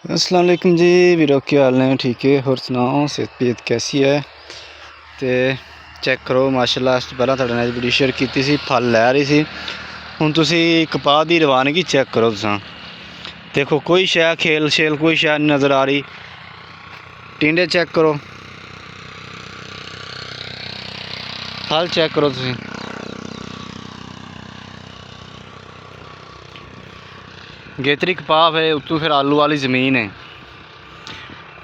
अस्सलाम वालेकुम जी वीरो, क्या हाल ने? ठीक है, होर सुनाओ, सेहत कैसी है? तो चेक करो माशाल्लाह। इस तो पहला तुहाडे नाल वीडियो शेयर की सी, फल लै रही सी। हुण तुसी कपाह दी रवानगी चेक करो। तुसां देखो कोई शै खेल शेल कोई शै नहीं नज़र आ रही। टिंडे चेक करो, फल चेक करो तुसी। गेतरी कपाह है, उत्तों फिर आलू वाली ज़मीन है।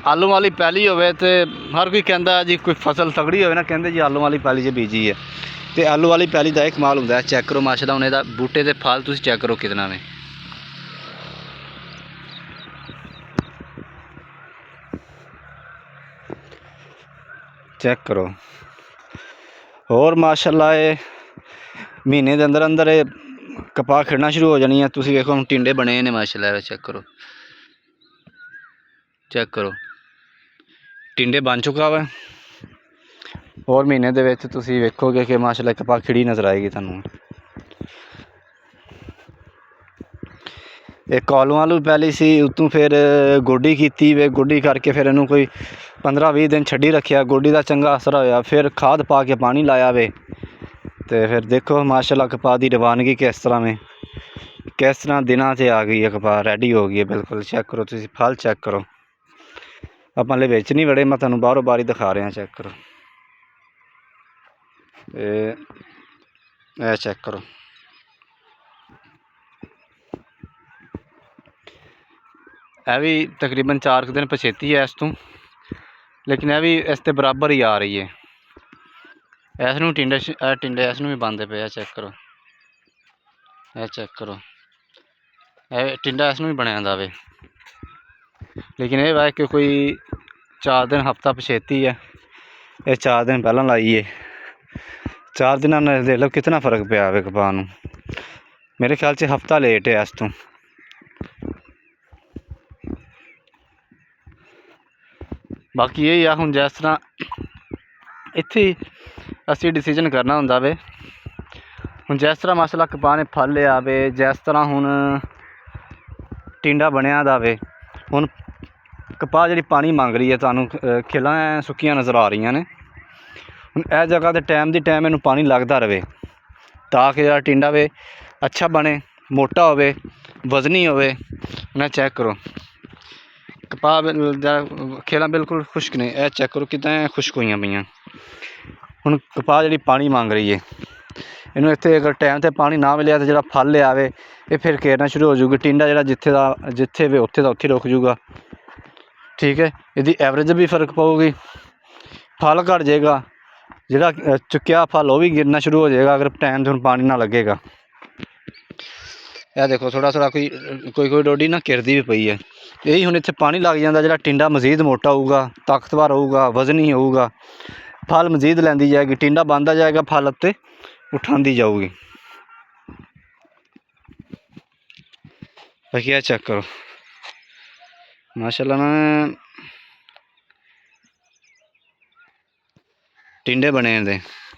आलू वाली पैली होवे ते हर कोई कहता जी, कोई फसल तगड़ी होवे ना, कहते जी आलू वाली पैली च बीजी है। तो आलू वाली पैली का एक कमाल होंदा है। चेक करो माशाल्लाह, हुण इहदा बूटे ते फल तुसीं चेक करो कितना ने। चेक करो और माशाल्लाह ये महीने के अंदर अंदर ये कपाह खिड़ना शुरू हो जानी है। तुसीं वेखो हुण टिंडे बने ने माशाल्लाह। चेक करो, चेक करो, टिंडे बन चुका वा। और महीने दे विच तुसीं वेखोगे कि माशाल्लाह कपाह खिड़ी नज़र आएगी तुहानूं। एक आलू आलू पैली सी, उत्तों फिर गोड्डी की वे। गोड्डी करके फिर इनू कोई 15-20 दिन छड्डी रखिया। गोड्डी का चंगा असर होया, फिर खाद पा के पानी लाया वे। तो फिर देखो माशाल्लाह कपाह की रवानगी किस तरह में, किस तरह दिनों से आ गई है। कपाह रेडी हो गई है बिल्कुल। चेक करो तुसीं, फल चेक करो। आप हले विच नहीं वड़े, मैं तुहानूं बाहरों बारी दिखा रहा। चेक करो, ए चेक करो। यह भी तकरीबन 4 दिन पछेती है इस तों, लेकिन यह भी इस ते बराबर ही आ रही है। इसनूं टिंडे इसनूं भी बनते पे। चेक करो, यह चेक करो, टिंडा इसनूं भी बनया वे। लेकिन यह है कि कोई 4 दिन हफ्ता पछेती है। ये 4 दिन पहला लाई है। 4 दिन ने देख लो कितना फर्क पिया वे कपाह नूं। मेरे ख्याल से हफ्ता लेट है इस तों। बाकी यही आ, हुण जिस तरह इत्थे असीं डिसीजन करना हुंदा वे। हुण जिस तरह माशाल्लाह कपाह ने फल लिया वे, जिस तरह हुण टिंडा बनया दा वे। हुण कपाह जिहड़ी पानी मंग रही है, तुहानूं खिलां सुक्कियां नज़र आ रही ने। हुण इह जगह ते टाइम दी टाइम इनूं पानी लगदा रहे, ताकि जिहड़ा टिंडा वे अच्छा बने, मोटा होवे, वजनी होवे। हुण चेक करो कपाह खिलां बिल्कुल खुश्क ने। यह चेक करो कितने खुश्क हुई पईयां। हुण कपाह जिहड़ी पानी मंग रही है, इनूं इत्थे अगर टाइम ते पानी ना मिलिया तो जिहड़ा फल लिया वे ये फिर घेरना शुरू हो जूगी। टिंडा जिहड़ा जिथे वे उत्थे दा उत्थे रुक जूगा। ठीक है, इसदी एवरेज भी फर्क पऊगी, फल घट जाएगा, जिहड़ा चुक्या फल वह भी गिरना शुरू हो जाएगा अगर टाइम से हुण पानी ना लगेगा। यह देखो थोड़ा थोड़ा कोई डोडी ना किरदी भी पई है। यही हुण इत्थे पानी लग जाता, जिहड़ा टिंडा मजीद मोटा होऊगा, ताकतवर होऊगा, वजनी होऊगा, फल मजीद लैंदी जाएगी। टिंडा बनता जाएगा, फल उत्ते उठांदी जाऊगी। बाकी यह चेक करो माशाल्लाह ना टिंडे बने दे।